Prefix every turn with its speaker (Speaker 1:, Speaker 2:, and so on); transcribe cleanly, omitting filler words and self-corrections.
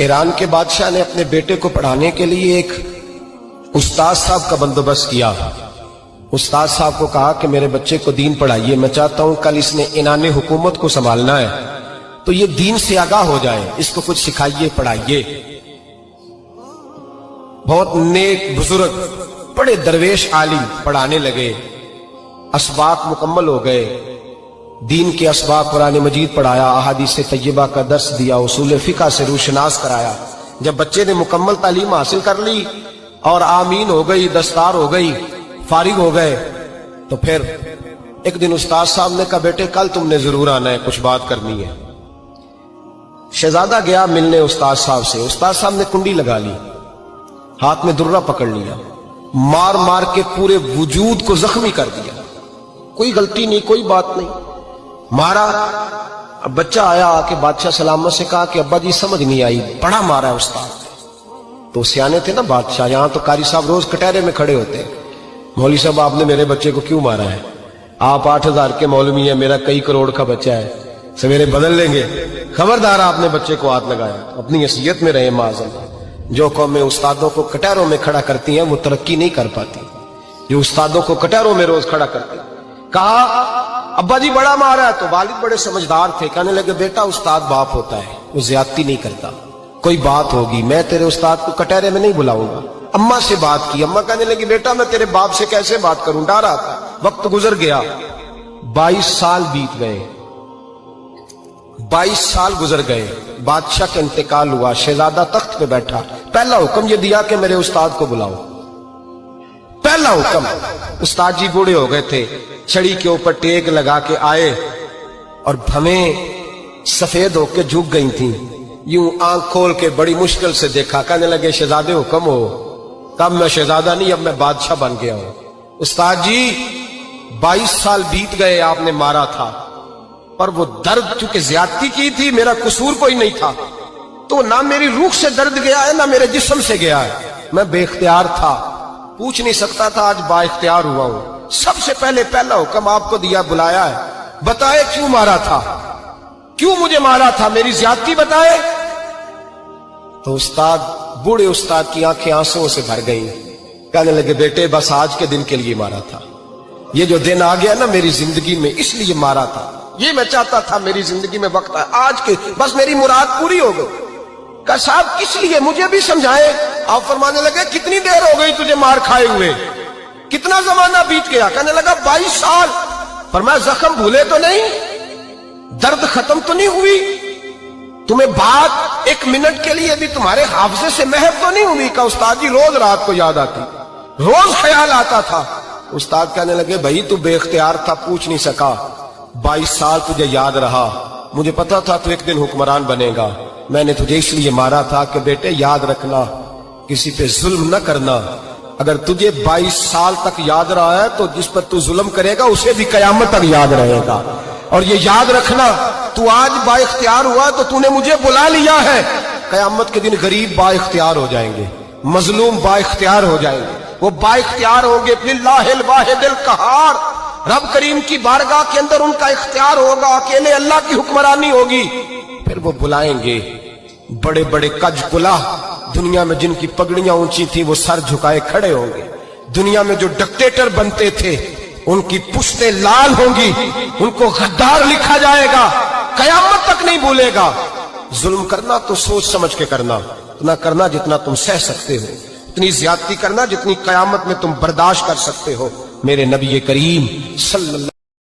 Speaker 1: ایران کے بادشاہ نے اپنے بیٹے کو پڑھانے کے لیے ایک استاد صاحب کا بندوبست کیا۔ استاد صاحب کو کہا کہ میرے بچے کو دین پڑھائیے، میں چاہتا ہوں کل اس نے عنان حکومت کو سنبھالنا ہے تو یہ دین سے آگاہ ہو جائے، اس کو کچھ سکھائیے، پڑھائیے۔ بہت نیک بزرگ بڑے درویش عالم پڑھانے لگے، اسباق مکمل ہو گئے، دین کے اسباق قرآن مجید پڑھایا، احادیث طیبہ کا درس دیا، اصول فقہ سے روشناس کرایا۔ جب بچے نے مکمل تعلیم حاصل کر لی اور آمین ہو گئی، دستار ہو گئی، فارغ ہو گئے، تو پھر ایک دن استاد صاحب نے کہا بیٹے کل تم نے ضرور آنا ہے، کچھ بات کرنی ہے۔ شہزادہ گیا ملنے استاد صاحب سے، استاد صاحب نے کنڈی لگا لی، ہاتھ میں درہ پکڑ لیا، مار مار کے پورے وجود کو زخمی کر دیا، کوئی غلطی نہیں، کوئی بات نہیں، مارا۔ اب بچہ آیا آ کے بادشاہ سلامت سے کہا کہ ابا جی سمجھ نہیں آئی، بڑا مارا ہے استاد۔ تو سیانے تھے نا بادشاہ، یہاں تو قاری صاحب روز کٹہرے میں کھڑے ہوتے ہیں، مولوی صاحب آپ نے میرے بچے کو کیوں مارا ہے؟ آپ 8,000 کے مولوی ہیں، میرا کئی کروڑ کا بچہ ہے، سویرے بدل لیں گے، خبردار آپ نے بچے کو ہاتھ لگایا، اپنی حیثیت میں رہے معاذ اللہ۔ جو قومیں استادوں کو کٹہروں میں کھڑا کرتی ہیں وہ ترقی نہیں کر پاتی، جو استادوں کو کٹہروں میں روز کھڑا کرتے ہیں۔ کہا ابا جی بڑا مارا ہے، تو والد بڑے سمجھدار تھے، کہنے لگے بیٹا استاد باپ ہوتا ہے، وہ زیادتی نہیں کرتا، کوئی بات ہوگی میں تیرے استاد کو کٹہرے میں نہیں بلاؤں گا۔ اماں سے بات کی، اماں کہنے لگی بیٹا میں تیرے باپ سے کیسے بات کروں، ڈر رہا تھا۔ وقت گزر گیا، 22 سال بیت گئے، 22 سال گزر گئے، بادشاہ کا انتقال ہوا، شہزادہ تخت پہ بیٹھا، پہلا حکم یہ دیا کہ میرے استاد کو بلاؤ، پہلا حکم۔ استاد جی بوڑھے ہو گئے تھے، چھڑی کے اوپر ٹیک لگا کے آئے اور بھویں سفید ہو کے جھک گئی تھیں، یوں آنکھ کھول کے بڑی مشکل سے دیکھا، کہنے لگے شہزادے حکم ہو۔ کب میں شہزادہ نہیں، اب میں بادشاہ بن گیا ہوں۔ استاد جی 22 سال بیت گئے، آپ نے مارا تھا، پر وہ درد چونکہ زیادتی کی تھی، میرا قصور کوئی نہیں تھا، تو نہ میری روح سے درد گیا ہے نہ میرے جسم سے گیا ہے، میں بے اختیار تھا، پوچھ نہیں سکتا تھا، آج با اختیار ہوا ہوں۔ سب سے پہلے پہلا حکم آپ کو دیا، بلایا ہے، بتائے کیوں مارا تھا، کیوں مجھے مارا تھا، میری زیادتی بتائے۔ تو استاد، بوڑھے استاد کی آنکھیں آنسوں سے بھر گئیں، کہنے لگے بیٹے بس آج کے دن کے لیے مارا تھا، یہ جو دن آ گیا نا میری زندگی میں اس لیے مارا تھا، یہ میں چاہتا تھا میری زندگی میں وقت ہے، آج کے بس میری مراد پوری ہو گئی۔ کہا صاحب کس لیے، مجھے بھی سمجھائے۔ آپ فرمانے لگے کتنی دیر ہو گئی تجھے مار کھائے ہوئے، کتنا زمانہ بیت گیا؟ کہنے لگا 22 سال۔ فرمایا زخم بھولے تو نہیں، درد ختم تو نہیں ہوئی، تمہیں بات ایک منٹ کے لیے بھی تمہارے حافظے سے محو تو نہیں ہوئی؟ کہا استاد جی روز رات کو یاد آتی، روز خیال آتا تھا۔ استاد کہنے لگے بھائی تو بے اختیار تھا، پوچھ نہیں سکا، 22 سال تجھے یاد رہا، مجھے پتا تھا تو ایک دن حکمران بنے گا، میں نے تجھے اس لیے مارا تھا کہ بیٹے یاد رکھنا، کسی پہ ظلم نہ کرنا، اگر تجھے 22 سال تک یاد رہا ہے تو جس پر تو ظلم کرے گا اسے بھی قیامت تک یاد رہے گا، اور یہ یاد رکھنا تو آج با اختیار ہوا تو تو نے مجھے بلا لیا ہے، قیامت کے دن غریب با اختیار ہو جائیں گے، مظلوم با اختیار ہو جائیں گے، وہ با اختیار ہوں گے للہ الواحد القہار، رب کریم کی بارگاہ کے اندر ان کا اختیار ہوگا، اکیلے اللہ کی حکمرانی ہوگی، پھر وہ بلائیں گے بڑے بڑے کج کلا، دنیا میں جن کی پگڑیاں اونچی تھی وہ سر جھکائے کھڑے ہوں گے، دنیا میں جو ڈکٹیٹر بنتے تھے ان کی پشتیں لال ہوں گی، ان کو غدار لکھا جائے گا، قیامت تک نہیں بھولے گا۔ ظلم کرنا تو سوچ سمجھ کے کرنا، اتنا کرنا جتنا تم سہ سکتے ہو، اتنی زیادتی کرنا جتنی قیامت میں تم برداشت کر سکتے ہو۔ میرے نبی کریم صلی اللہ